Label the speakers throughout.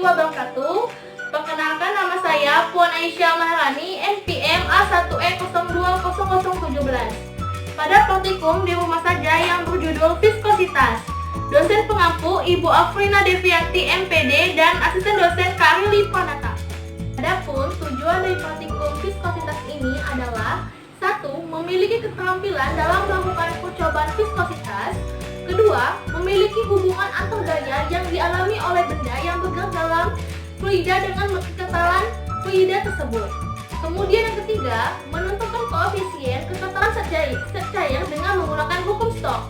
Speaker 1: wabarakatuh. Perkenalkan, nama saya Puan Aisyah Maharani, NPM A1E020017. Pada praktikum di rumah saja yang berjudul Viskositas, dosen pengampu Ibu Afrina Devianti MPD dan asisten dosen Karili Pranata. Adapun tujuan dari praktikum viskositas ini adalah: 1. Memiliki keterampilan dalam melakukan percobaan viskositas. Kedua, memiliki hubungan antar gaya yang dialami oleh benda yang bergerak dalam fluida dengan keketalan fluida tersebut. Kemudian yang ketiga, menentukan koefisien keketalan zat cair dengan menggunakan hukum Stokes.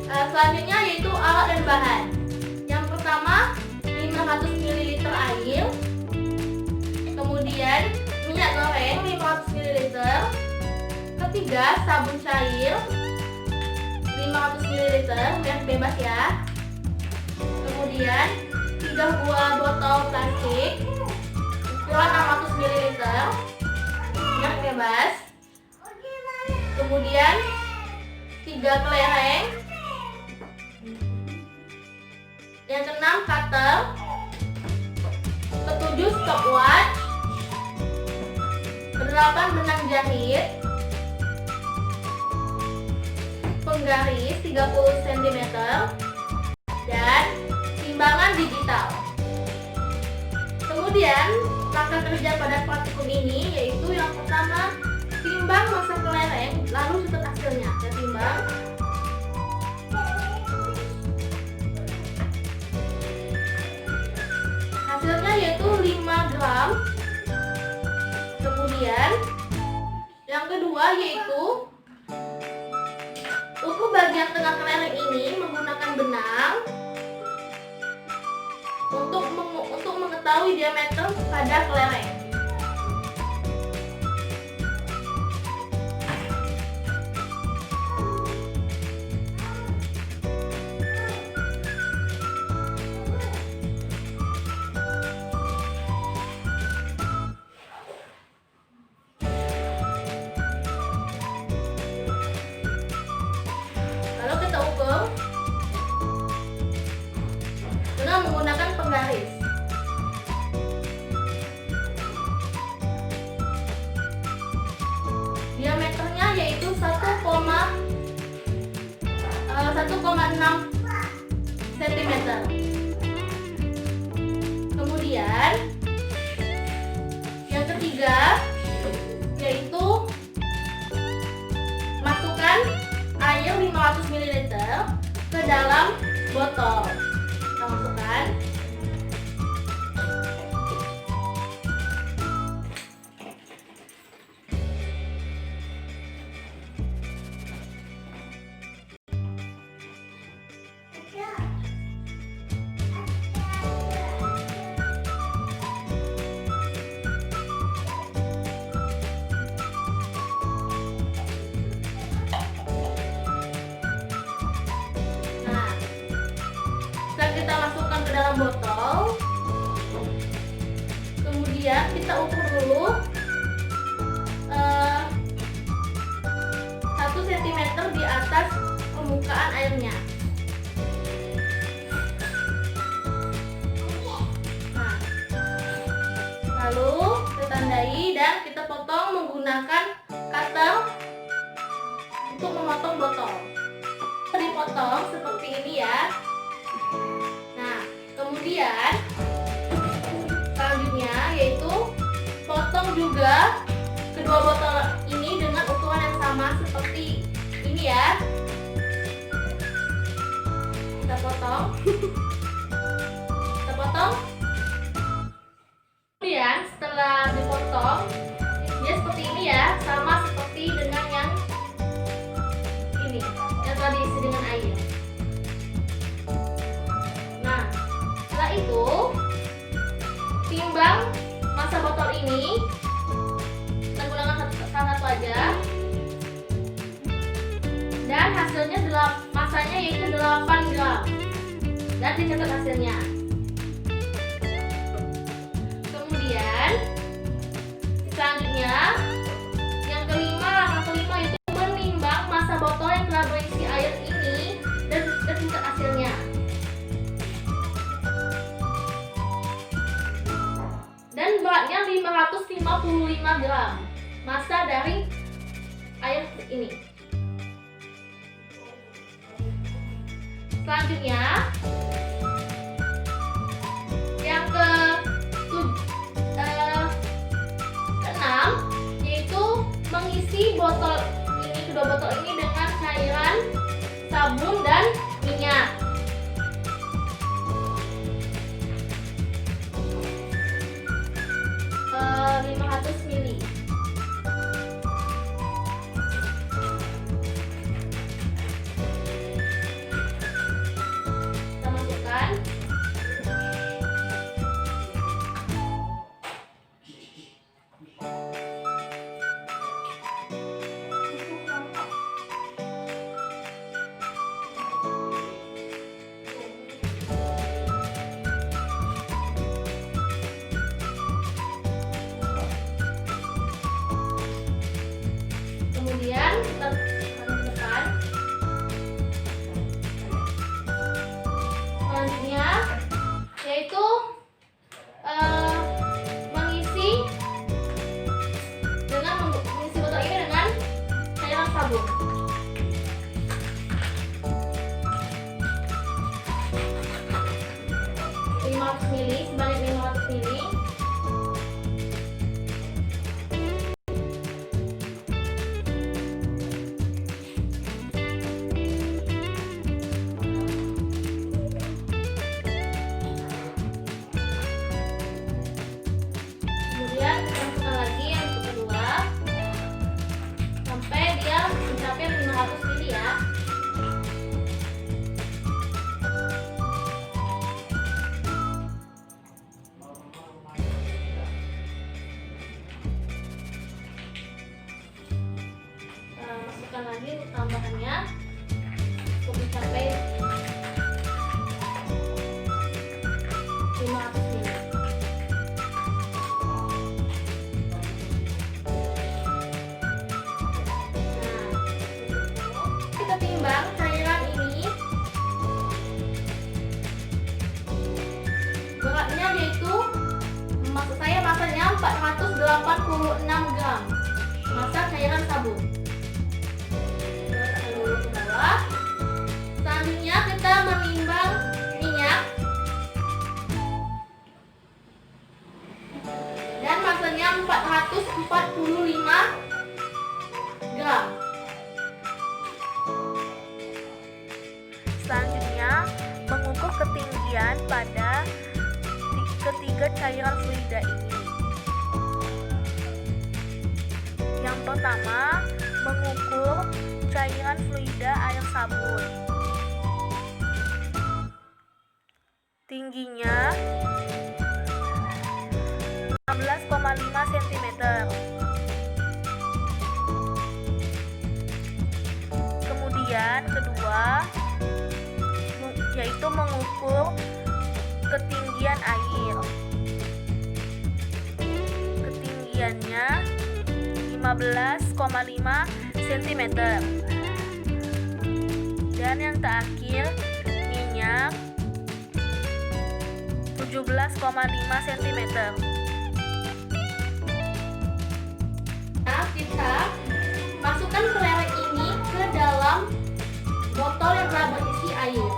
Speaker 1: Selanjutnya yaitu alat dan bahan. Yang pertama, 500 ml air. Kemudian minyak goreng 500 ml. Ketiga, sabun cair 500 ml, merek bebas ya. Kemudian 3 buah botol plastik ukuran 600 ml, merek bebas. Kemudian 3 kelereng. Yang keenam, cutter. Ketujuh, stopwatch. Kedelapan, benang jahit. Penggaris 30 cm. Dan timbangan digital. Kemudian langkah kerja pada praktikum ini yaitu yang pertama, timbang massa kelereng, lalu catat hasilnya. Kita timbang. Hasilnya yaitu 5 gram. Kemudian yang kedua yaitu untuk bagian tengah kelereng ini menggunakan benang untuk mengetahui diameter pada kelereng. Lalu kita ukur dengan menggunakan penggaris. Diameternya yaitu 1,6 cm. Kemudian yang ketiga yaitu masukkan air 500 ml ke dalam botol. Kita masukkan. Kita masukkan ke dalam botol. Kemudian kita ukur dulu 1 cm di atas permukaan airnya. Nah, lalu kita tandai dan kita potong menggunakan cutter untuk memotong botol. Dipotong seperti ini ya. Kemudian selanjutnya yaitu potong juga kedua botol ini dengan ukuran yang sama seperti ini ya. Kita potong. Kemudian setelah dipotong dia seperti ini ya, sama seperti dengan yang ini yang telah diisi dengan air. Itu timbang massa botol ini menggunakan salah satu aja, dan hasilnya massanya yaitu 8 gram, dan dicatat hasilnya. Kemudian selanjutnya yang kelima, langkah kelima itu menimbang massa botol yang telah berisi air ini dan dicatat hasilnya. 555 gram massa dari air ini. Selanjutnya yang keenam, yaitu mengisi kedua botol ini dengan cairan sabun dan minyak. Eh, 500 ml. Kita masukkan. Kemudian kita masukkan. Selanjutnya yaitu mengisi botol ini dengan cairan sabun. Sebanyak 500 ml. Kemudian kita masukkan lagi yang kedua sampai dia mencapai 500 ml ya. Masukkan lagi tambahannya untuk mencapai 500 ml. Kita timbang cairan ini, beratnya yaitu massanya 486 gram massa cairan sabun. Selanjutnya kita menimbang minyak dan massanya 445 gram.
Speaker 2: Selanjutnya, mengukur ketinggian pada ketiga cairan fluida ini. Yang pertama, mengukur cairan fluida air sabun. Tingginya 16,5 cm. Kemudian kedua, yaitu mengukur ketinggian air. Ketinggiannya 15,5 cm. Dan yang terakhir, minyak 17,5 cm.
Speaker 1: Nah, kita masukkan kelereng ini ke dalam botol yang telah berisi air,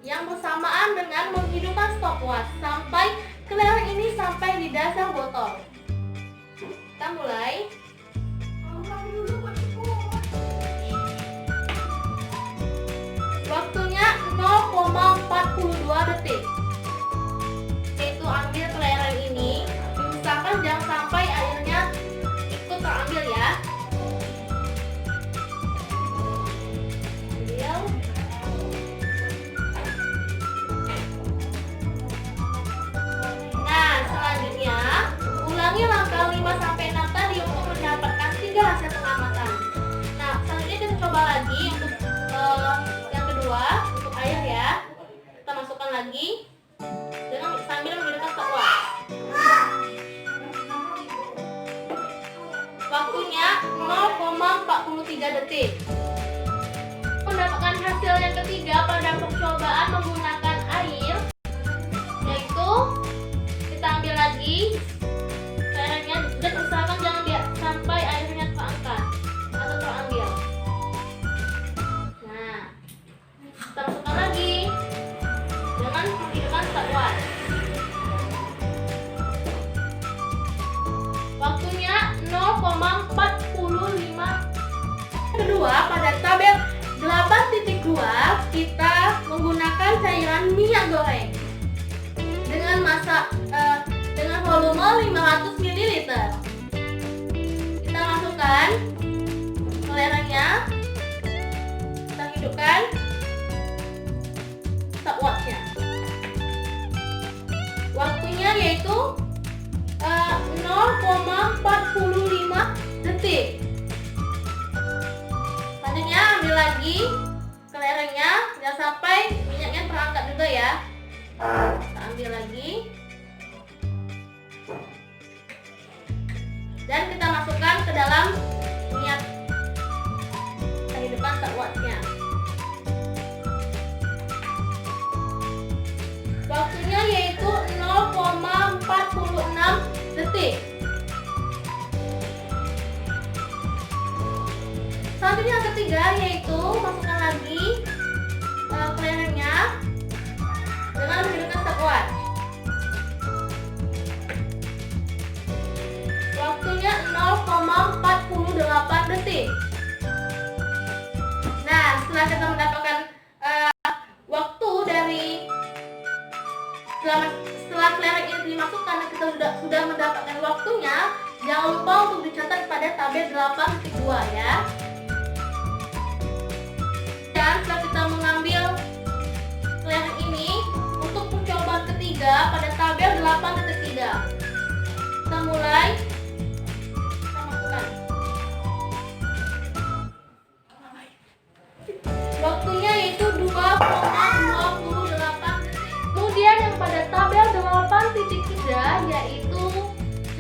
Speaker 1: yang bersamaan dengan menghidupkan stopwatch sampai kelereng ini sampai di dasar botol. Kita mulai. Waktunya 0,42 detik. Yaitu ambil kelereng ini, diusahakan jangan sampai airnya ikut terambil ya. Ambil. Nah, selanjutnya ulangi langkah 5-6 tadi untuk mendapatkan 3 hasil pengamatan. Nah, selanjutnya kita coba lagi untuk yang kedua, untuk air ya. Kita masukkan lagi dengan sambil menggunakan stopwatch. Waktunya 0,43 detik. Mendapatkan hasil yang ketiga pada percobaan menggunakan air, yaitu kita ambil lagi kedua, kita menggunakan cairan minyak goreng dengan dengan volume 500 ml. Kita masukkan kelerengnya, kita hidupkan stopwatchnya. Waktunya yaitu 0,45 detik. Selanjutnya ambil lagi kelerengnya, jangan sampai minyaknya terangkat juga ya. Kita ambil lagi dan kita masukkan ke dalam minyak. Kita hidupkan stopwatchnya. Waktunya yaitu 0,46 detik. Selanjutnya yang ketiga yaitu masukkan lagi kelerengnya dengan menghidupkan stopwatch. Waktunya 0,48 detik. Nah, setelah kita mendapatkan waktu dari setelah kelereng ini dimasukkan dan kita sudah mendapatkan waktunya, jangan lupa untuk dicatat pada tabel 8.2 ya. Dan setelah kita mengambil kelereng ini untuk percobaan ketiga pada tabel 8.3, kita mulai. Kita masukkan. Waktunya yaitu 2,28 detik. Kemudian yang pada tabel 8.3 yaitu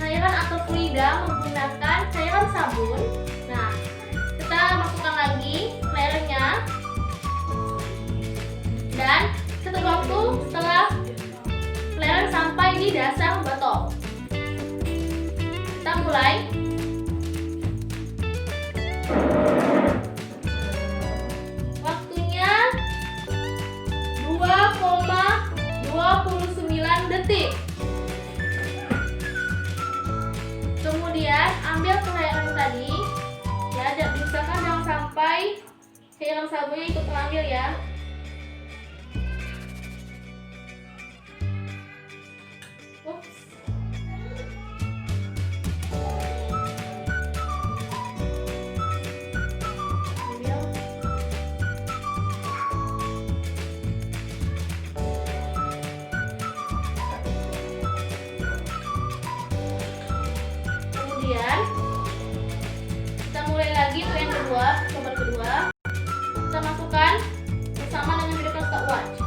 Speaker 1: cairan atau fluida menggunakan cairan sabun. Nah, kita masukkan lagi kelerengnya dan setelah waktu setelah kelereng sampai di dasar botol, kita mulai. Waktunya 2,29 detik. Kemudian ambil kelereng tadi ya, diusahakan jangan sampai cairan sabunnya ikut mengambil ya. Ups. Ambil. Kemudian kita mulai lagi untuk yang kedua, percobaan kedua. Kita masukkan bersama dengan hidupkan stopwatch.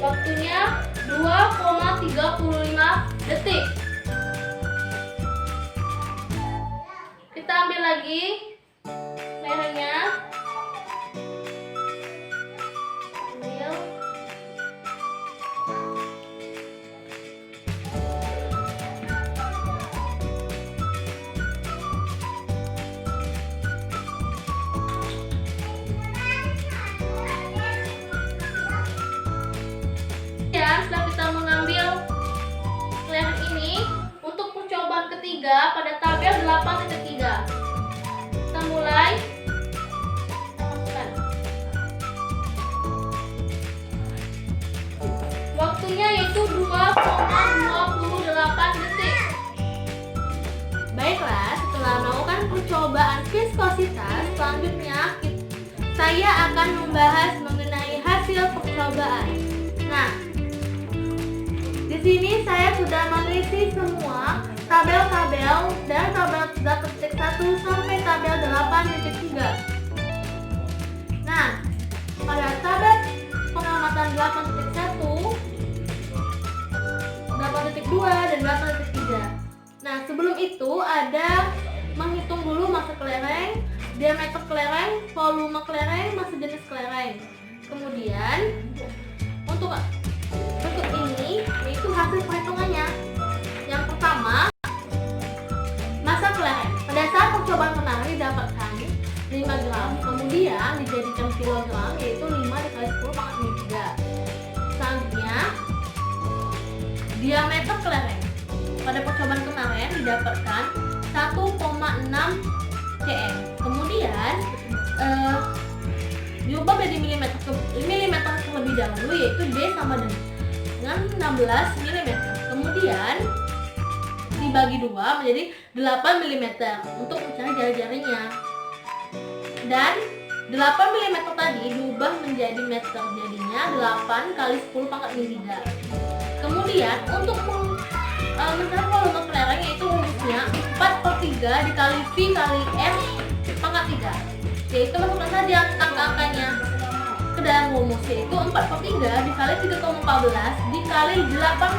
Speaker 1: Waktunya 2,35 detik. Kita ambil lagi kelerengnya. Ambil. Dan setelah kita mengambil kelereng ini untuk percobaan ketiga pada tabel 8.3, kita mulai. Kita masukkan. Waktunya yaitu 2,28 detik. Baiklah, setelah melakukan percobaan viskositas, selanjutnya saya akan membahas mengenai hasil percobaan. Nah, di sini saya sudah mengisi semua tabel-tabel dan tabel 8.1 sampai tabel 8.3. Nah, pada tabel pengamatan 8.1, 8.2 dan 8.3. Nah, sebelum itu ada menghitung dulu massa kelereng, diameter kelereng, volume kelereng, massa jenis kelereng. Kemudian untuk berikut ini yaitu hasil perhitungannya. Yang pertama, massa kelereng. Pada saat percobaan kemarin didapatkan 5 gram, kemudian dijadikan kilogram yaitu 5 dikali 10 pangkat 3. Selanjutnya, diameter kelereng. Pada percobaan kemarin didapatkan 1,6 cm. Kemudian diubah menjadi milimeter terlebih dahulu, yaitu D sama dengan 16 mm. Kemudian dibagi 2 menjadi 8 mm untuk mencari jari-jarinya. Dan 8 mm tadi diubah menjadi meter, jadinya 8 kali 10 pangkat min 3. Kemudian untuk mencari volume kelereng, yaitu rumusnya 4/3 dikali V kali M pangkat 3, yaitu masukkan saja angka-angkanya ke dalam rumus, yaitu 4/3 dikali 3,14 dikali 8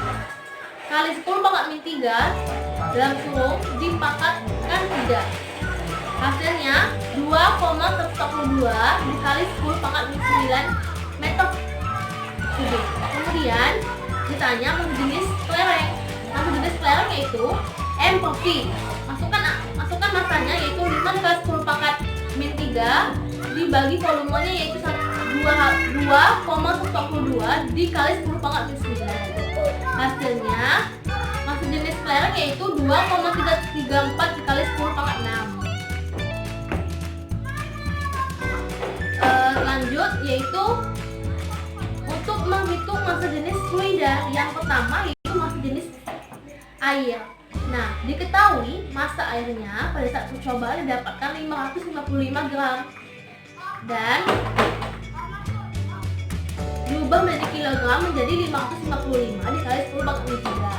Speaker 1: kali 10 pangkat min 3 dalam kurung dipangkatkan 3. Hasilnya 2,142 dikali 10 pangkat min 9 meter kubik. Kemudian ditanya massa jenis kelereng. Massa jenis kelereng yaitu M/V. Masukkan masanya yaitu 5 dikali 10 pangkat min 3 dibagi volumenya yaitu 2,142 dikali 10 pangkat min 9. Hasilnya massa jenis kelereng yaitu 2,334 dikali 10 pangkat 6. Lanjut, yaitu untuk menghitung massa jenis fluida. Yang pertama yaitu massa jenis air. Nah, diketahui massa airnya pada saat percobaan didapatkan 555 gram dan diubah menjadi kilogram menjadi 555 dikali 10 pangkat min 3.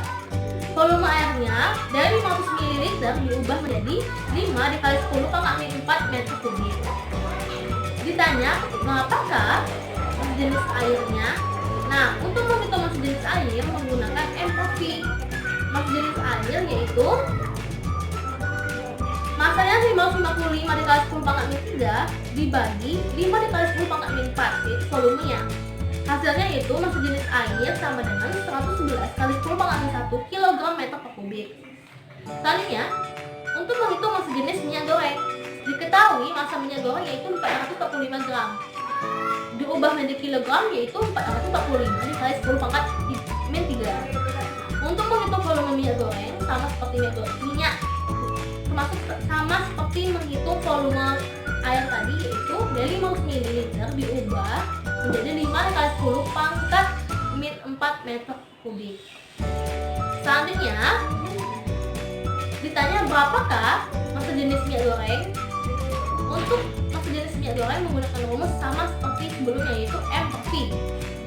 Speaker 1: Volume airnya dari 500 ml diubah menjadi 5 dikali 10 pangkat min 4 meter kubik. Ditanya berapakah massa jenis airnya. Nah, untuk menghitung massa jenis air menggunakan M/V. Massa jenis air yaitu masanya 555 dikali 10 pangkat min 3 dibagi 5 dikali 10 pangkat min 4, yaitu volumenya. Hasilnya yaitu massa jenis air sama dengan 111 kali 10 pangkat min 1 kg meter per kubik. Selanjutnya, untuk menghitung massa jenis minyak goreng. Diketahui massa minyak goreng yaitu 445 gram. Diubah menjadi kilogram yaitu 445 dikali 10 pangkat min 3. Untuk menghitung volume minyak goreng sama seperti seperti menghitung volume air tadi, yaitu dari 500 ml diubah menjadi 5 dikali 10 pangkat min 4 meter kubik. Selanjutnya ditanya berapakah massa jenis minyak goreng. Untuk massa jenis minyak goreng menggunakan rumus sama seperti sebelumnya, yaitu M/V.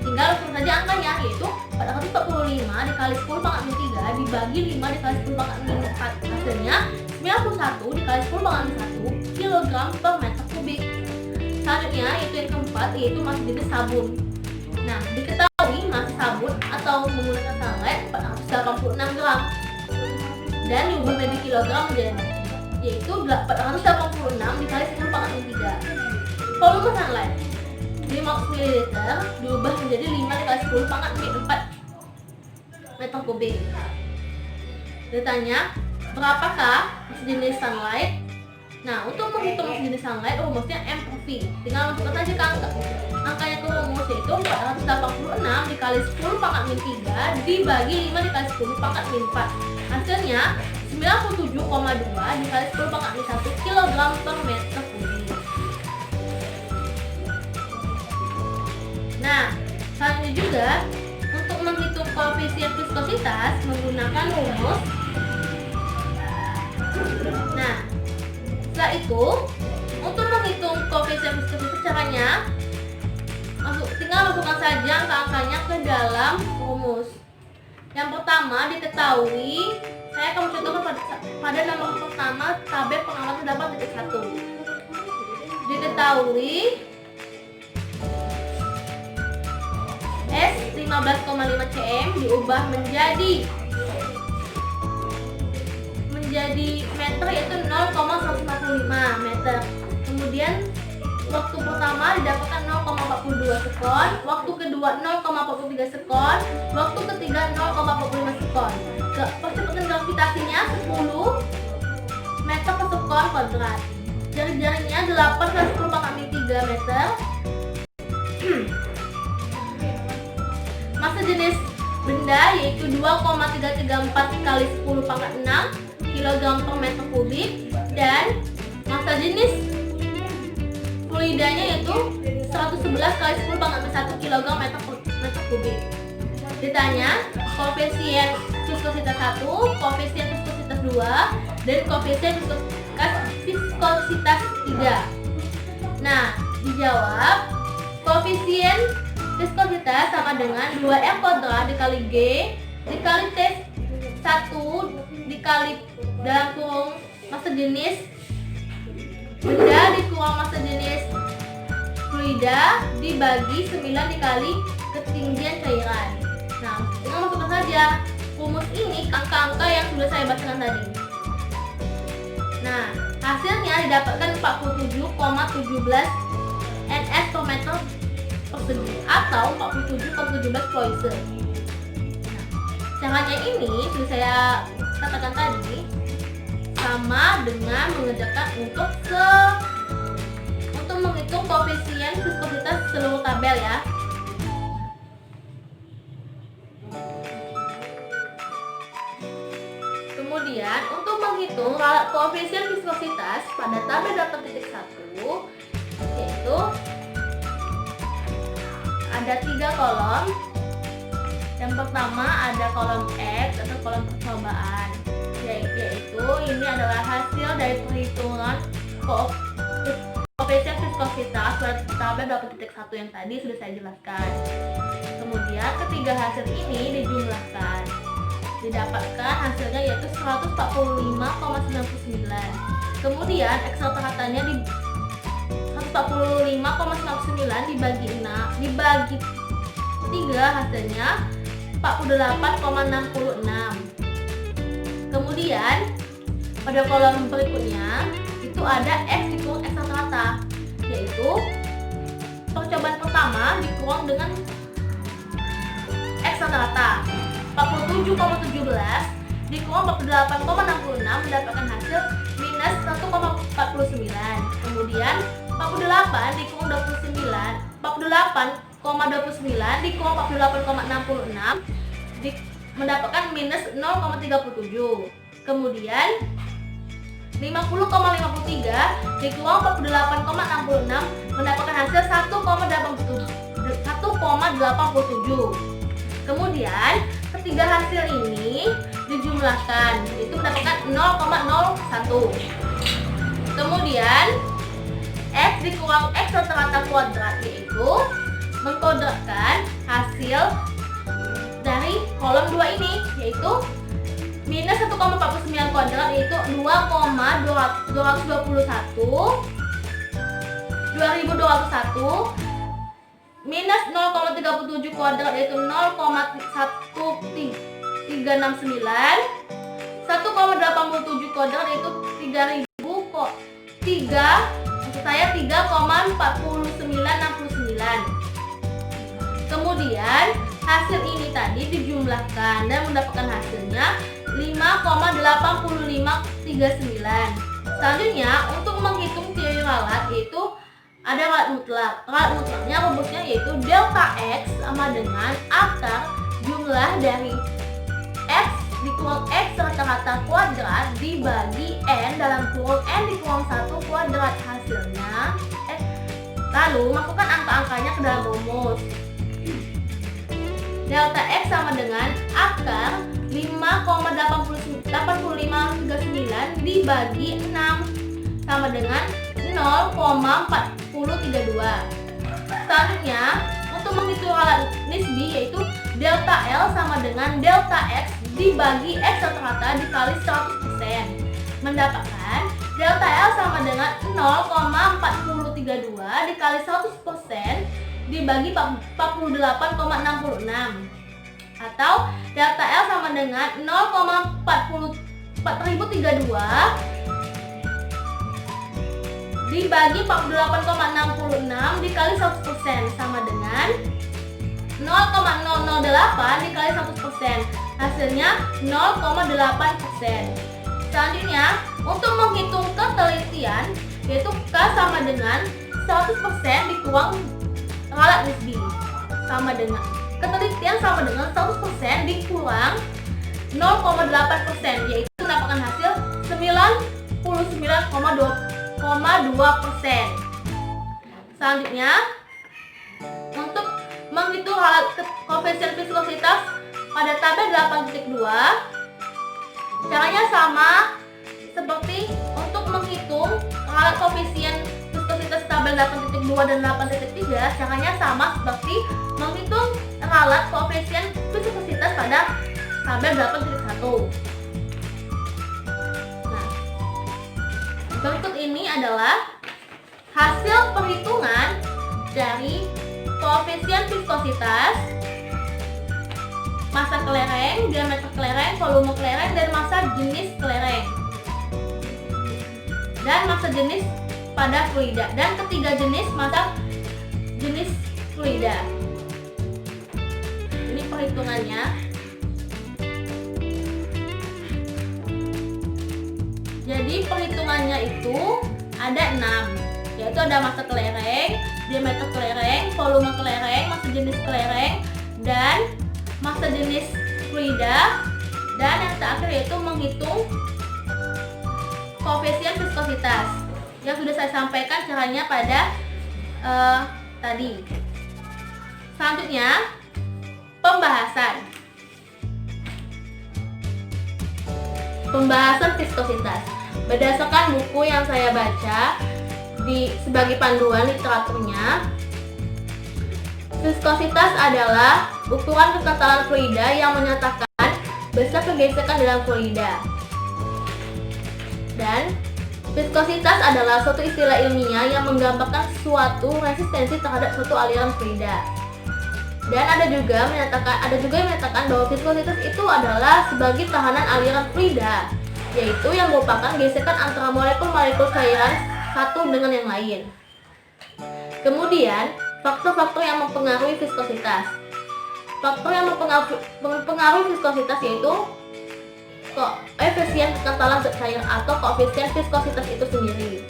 Speaker 1: Tinggal langsung saja angkanya, yaitu 445 dikali 10 pangkat min 3 dibagi 5 dikali 10 pangkat min 4. Hasilnya 91 dikali 10 pangkat min 1 kg per meter kubik. Selanjutnya yaitu yang keempat, yaitu massa jenis sabun. Nah, diketahui massa sabun atau menggunakan sunlight 486 gram dan diubah menjadi kilogram yaitu 486 dikali 10 pangkat min 3. Volume sunlight 500 ml diubah menjadi 5 dikali 10 pangkat min 4 meter kubik. Ditanya berapakah massa jenis sunlight. Nah, untuk menghitung massa jenis sunlight rumusnya M/V. Tinggal masukkan saja ke angkanya ke rumus, yaitu 486 dikali 10 pangkat min 3 dibagi 5 dikali 10 pangkat min 4. Hasilnya 97,2 dikali 10 pangkat min 1 kg per meter kubik. Nah, selanjutnya juga untuk menghitung koefisien viskositas menggunakan rumus. Nah, setelah itu untuk menghitung koefisien viskositas caranya tinggal masukkan saja angka-angkanya ke dalam rumus. Yang pertama diketahui, saya akan mencontohkan pada nomor pertama tabel pengawasan terdapat titik 1. Diketahui S 15,5 cm diubah menjadi meter, yaitu 0,145 meter. Kemudian waktu pertama didapatkan 0,42 sekon, waktu kedua 0,43 sekon, waktu ketiga 0,45 sekon. Percepatan gravitasinya 10 meter per sekon kuadrat. Jari-jarinya 8 kali 10 pangkat min 3 meter. Massa jenis benda yaitu 2,334 kali 10 pangkat 6 kg per meter kubik, dan Massa jenis fluidanya yaitu 111 kali 10 pangkat 1 kg meter kubik. Ditanya koefisien viskositas 1, koefisien viskositas 2, dan koefisien viskositas 3. Nah, dijawab koefisien viskositas sama dengan 2R kuadrat dikali G dikali T1 dikali dalam kurung massa jenis benda dikurang massa jenis fluida dibagi 9 dikali ketinggian cairan. Nah, tinggal masukkan saja rumus ini angka-angka yang sudah saya bacakan tadi. Nah, hasilnya didapatkan 47,17 ns per meter persegi atau 47,17 Poisson. Nah, caranya ini sudah saya katakan tadi sama dengan mengerjakan untuk menghitung koefisien viskositas seluruh tabel ya. Kemudian untuk menghitung koefisien viskositas pada tabel 8.1 yaitu ada 3 kolom. Yang pertama ada kolom X atau kolom percobaan, yaitu ini adalah hasil dari perhitungan koefisien viskositas pada tabel 8.1 yang tadi sudah saya jelaskan. Kemudian ketiga hasil ini dijumlahkan, didapatkan hasilnya yaitu 145,99. Kemudian X rata-ratanya di 145,99 dibagi 3 hasilnya 48,66. Kemudian pada kolom berikutnya itu ada X dikurang X rata-rata, yaitu percobaan pertama dikurang dengan X rata-rata 47,17 dikurang 48,66 mendapatkan hasil minus 1,49. Kemudian 48 dikurang 48,29 dikurang 48,66 mendapatkan minus 0,37. Kemudian 50,53 dikurang 48,66 mendapatkan hasil 1,87. Kemudian ketiga hasil ini dijumlahkan, itu mendapatkan 0,01. Kemudian X dikurang X rata-rata kuadrat yaitu mengkuadratkan hasil dari kolom 2 ini, yaitu minus 1,49 kuadrat yaitu 2,221 minus 0,37 kuadrat yaitu 0,1369, 1,87 kuadrat yaitu 3,4969. Kemudian hasil ini tadi dijumlahkan dan mendapatkan hasilnya 5,8539. Selanjutnya untuk menghitung teori ralat yaitu ada ralat mutlak. Ralat mutlaknya rumusnya yaitu delta X sama dengan akar jumlah dari X dikurang X rata-rata kuadrat dibagi N dalam kurung N dikurang 1 kuadrat hasilnya. Lalu masukkan angka-angkanya ke dalam rumus. Delta X sama dengan akar 5,8539 dibagi 6 sama dengan 0,4032. Selanjutnya untuk menghitung ralat nisbi yaitu delta L sama dengan delta X dibagi X rata-rata dikali 100%, mendapatkan delta L sama dengan 0,4032 dikali 100% dibagi 48,66, atau delta L sama dengan 0,4032 dibagi 48,66 dikali 100% sama dengan 0,008 dikali 100%, hasilnya 0,8%. Selanjutnya untuk menghitung ketelitian yaitu K sama dengan 100% dikurang ralat nisbi sama dengan ketelitian sama dengan 100% dikurang 0,8%, yaitu mendapatkan hasil 99,2%. Selanjutnya, untuk menghitung koefisien viskositas pada tabel 8.2, caranya sama seperti untuk menghitung koefisien viskositas tabel 8.2 dan 8.3. Caranya sama seperti menghitung koefisien viskositas pada tabel 8.1. Nah, berikut ini adalah hasil perhitungan dari koefisien viskositas, massa kelereng, diameter kelereng, volume kelereng, dan massa jenis kelereng, dan massa jenis pada fluida, dan ketiga jenis massa jenis fluida. Ini perhitungannya. Jadi perhitungannya itu ada 6, yaitu ada massa kelereng, diameter kelereng, volume kelereng, massa jenis kelereng, dan massa jenis fluida, dan yang terakhir yaitu menghitung koefisien viskositas yang sudah saya sampaikan caranya pada tadi. Selanjutnya, pembahasan viskositas. Berdasarkan buku yang saya baca sebagai panduan literaturnya, viskositas adalah ukuran kekentalan fluida yang menyatakan besar pergesekan dalam fluida. Dan viskositas adalah suatu istilah ilmiah yang menggambarkan suatu resistensi terhadap suatu aliran fluida. Dan ada juga yang menyatakan bahwa viskositas itu adalah sebagai tahanan aliran fluida, yaitu yang merupakan gesekan antara molekul-molekul cairan satu dengan yang lain. Kemudian, faktor-faktor yang mempengaruhi viskositas. Faktor yang mempengaruhi viskositas yaitu koefisien kekentalan zat cair atau koefisien viskositas itu sendiri.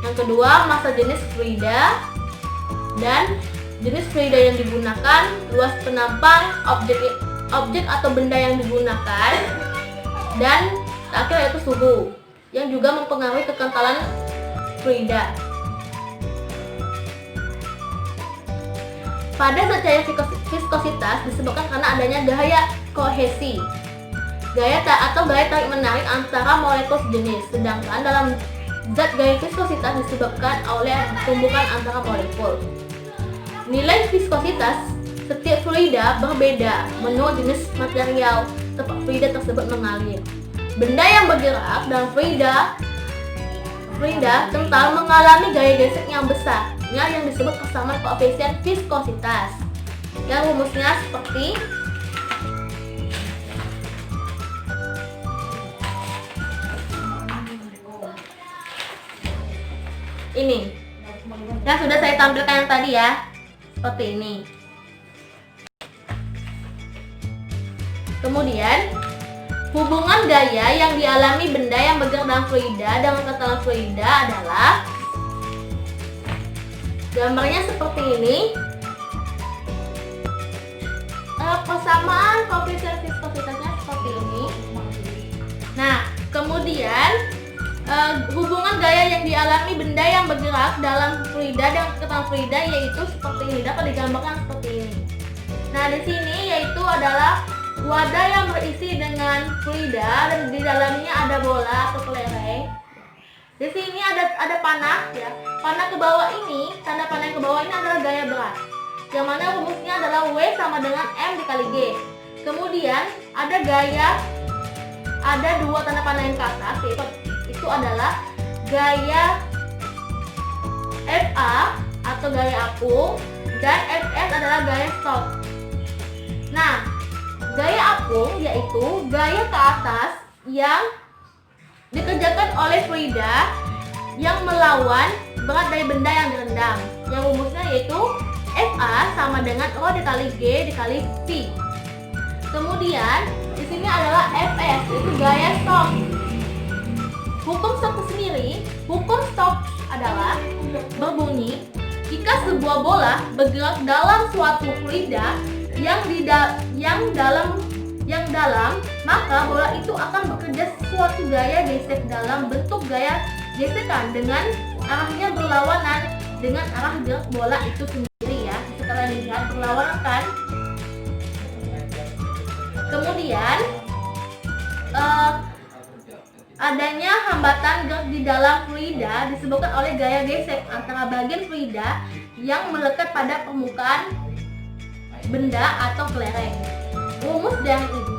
Speaker 1: Yang kedua, massa jenis fluida dan jenis fluida yang digunakan, luas penampang, objek atau benda yang digunakan, dan terakhir yaitu suhu yang juga mempengaruhi kekentalan fluida. Pada zat cair viskositas disebabkan karena adanya gaya kohesi, gaya tarik menarik antara molekul sejenis, sedangkan dalam zat gaya viskositas disebabkan oleh tumbukan antara molekul. Nilai viskositas setiap fluida berbeda menurut jenis material tempat fluida tersebut mengalir. Benda yang bergerak dalam fluida kental mengalami gaya gesek yang besar, yang disebut persamaan koefisien viskositas. Yang rumusnya seperti ini, yang sudah saya tampilkan yang tadi ya, seperti ini. Kemudian hubungan gaya yang dialami benda yang bergerak dalam fluida dengan kekentalan fluida adalah, gambarnya seperti ini. Persamaan koefisien viskositasnya seperti ini. Nah, kemudian hubungan gaya yang dialami benda yang bergerak dalam fluida dengan kekentalan fluida yaitu seperti ini, dapat digambarkan seperti ini. Nah, di sini yaitu adalah wadah yang berisi dengan fluida dan di dalamnya ada bola atau kelereng. Di sini ada panah ya. Panah ke bawah ini, tanda panah yang ke bawah ini adalah gaya berat, yang mana rumusnya adalah W sama dengan M dikali G. Kemudian ada dua tanda panah yang ke atas, yaitu itu adalah gaya FA atau gaya apung, dan FS adalah gaya stok. Nah, gaya apung yaitu gaya ke atas yang dikerjakan oleh fluida yang melawan berat dari benda yang direndam. Yang rumusnya yaitu FA sama dengan Rho dikali G dikali V. Kemudian di sini adalah FS, yaitu gaya stok. Hukum Stokes adalah berbunyi jika sebuah bola bergerak dalam suatu fluida yang dalam, maka bola itu akan bekerja suatu gaya gesek dalam bentuk gaya gesekan dengan arahnya berlawanan dengan arah gerak bola itu sendiri ya. Setelah dilihat berlawanan kan. Kemudian adanya hambatan gerak di dalam fluida disebabkan oleh gaya gesek antara bagian fluida yang melekat pada permukaan benda atau kelereng. Rumus dari ini,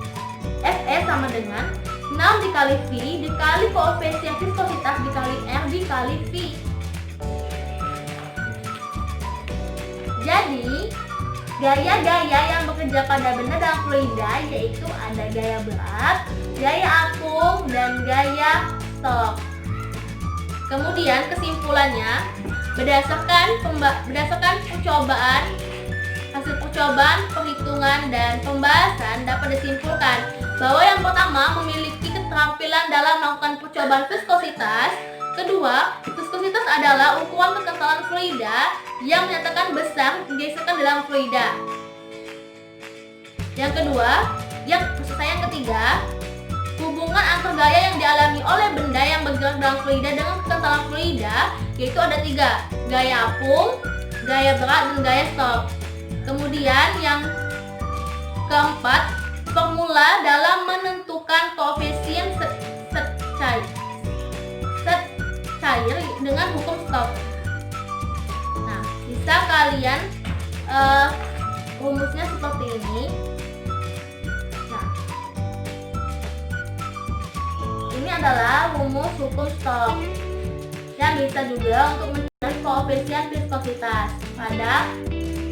Speaker 1: Fe sama dengan 6 dikali V dikali koefisien viskositas dikali R dikali V. Jadi, gaya-gaya yang bekerja pada benda dalam fluida yaitu ada gaya berat, gaya apung, dan gaya stok. Kemudian kesimpulannya, berdasarkan hasil percobaan, perhitungan, dan pembahasan dapat disimpulkan bahwa yang pertama memiliki keterampilan dalam melakukan percobaan viskositas. Kedua, viskositas adalah ukuran kekentalan fluida yang menyatakan besar gesekan dalam fluida. Yang ketiga, hubungan antar gaya yang dialami oleh benda yang bergerak dalam fluida dengan kekentalan fluida yaitu ada 3, gaya apung, gaya berat, dan gaya stok. Kemudian yang keempat, formula dalam menentukan koefisien set cair dengan hukum Stokes. Nah, bisa kalian rumusnya seperti ini. Nah, ini adalah rumus hukum Stokes yang bisa juga untuk mencari koefisien viskositas pada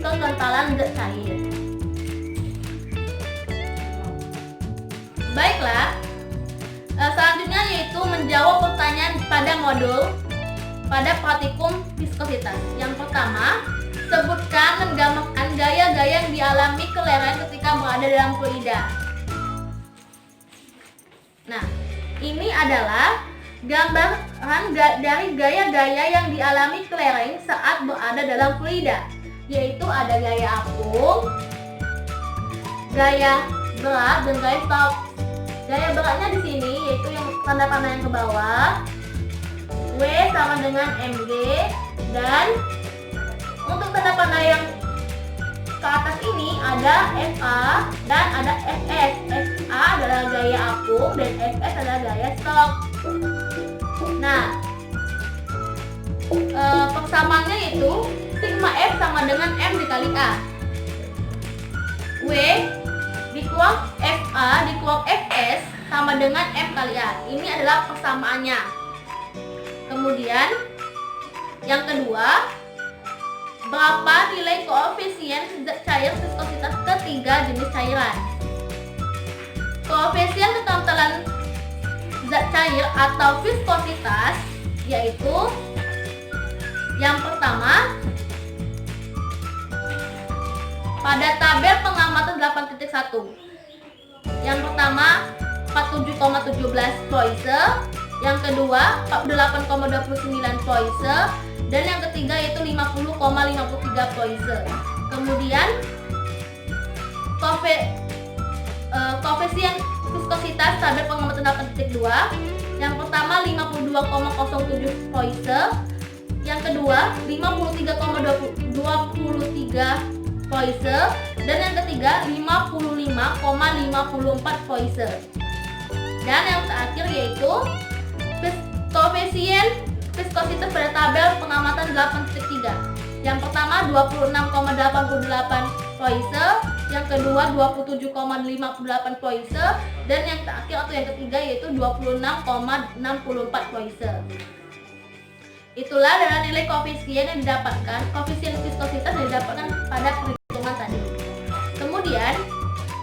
Speaker 1: kekentalan zat cair. Baiklah, selanjutnya yaitu menjawab pertanyaan pada modul pada praktikum viskositas. Yang pertama, sebutkan dan gambarkan gaya-gaya yang dialami kelereng ketika berada dalam fluida. Nah, ini adalah gambaran dari gaya-gaya yang dialami kelereng saat berada dalam fluida, yaitu ada gaya apung, gaya berat, dan gaya stok. Gaya beratnya di sini yaitu yang tanda panah yang ke bawah, W sama dengan mg, dan untuk tanda panah yang ke atas ini ada Fa dan ada Fs. Fa adalah gaya apung dan Fs adalah gaya stok. Nah, persamaannya yaitu sigma F sama dengan M dikali A. W dikuang Fa dikuang Fs sama dengan M kali A. Ini adalah persamaannya. Kemudian yang kedua, berapa nilai koefisien zat cair viskositas ketiga jenis cairan? Koefisien kekentalan zat cair atau viskositas yaitu yang pertama pada tabel pengamatan 8.1. Yang pertama 47,17 Poise, yang kedua 48,29 Poise, dan yang ketiga yaitu 50,53 Poise. Kemudian koefisien viskositas tabel pengamatan 8.2. Yang pertama 52,07 Poise, yang kedua 53,23 Poise, dan yang ketiga 55,54 Poise. Dan yang terakhir yaitu koefisien viskositas pada tabel pengamatan 8.3. Yang pertama 26,88 Poise, yang kedua 27,58 Poise, dan yang terakhir atau yang ketiga yaitu 26,64 Poise. Itulah adalah nilai koefisien yang didapatkan, koefisien viskositas yang didapatkan pada perhitungan tadi. Kemudian,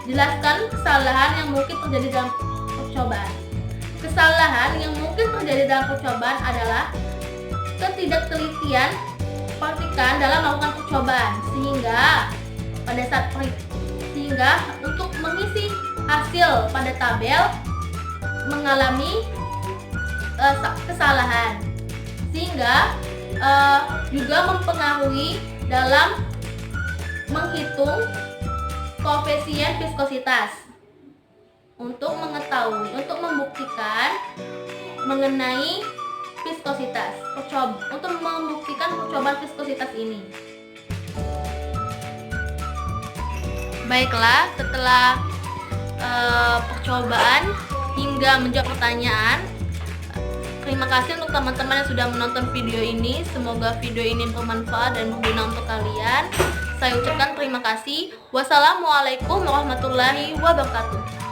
Speaker 1: jelaskan kesalahan yang mungkin terjadi dalam percobaan. Kesalahan yang mungkin terjadi dalam percobaan adalah ketidaktelitian partikan dalam melakukan percobaan, sehingga untuk mengisi hasil pada tabel mengalami kesalahan, sehingga juga mempengaruhi dalam menghitung koefisien viskositas untuk membuktikan mengenai viskositas. Untuk membuktikan percobaan viskositas ini. Baiklah, setelah percobaan hingga menjawab pertanyaan, terima kasih untuk teman-teman yang sudah menonton video ini. Semoga video ini bermanfaat dan berguna untuk kalian. Saya ucapkan terima kasih. Wassalamualaikum warahmatullahi wabarakatuh.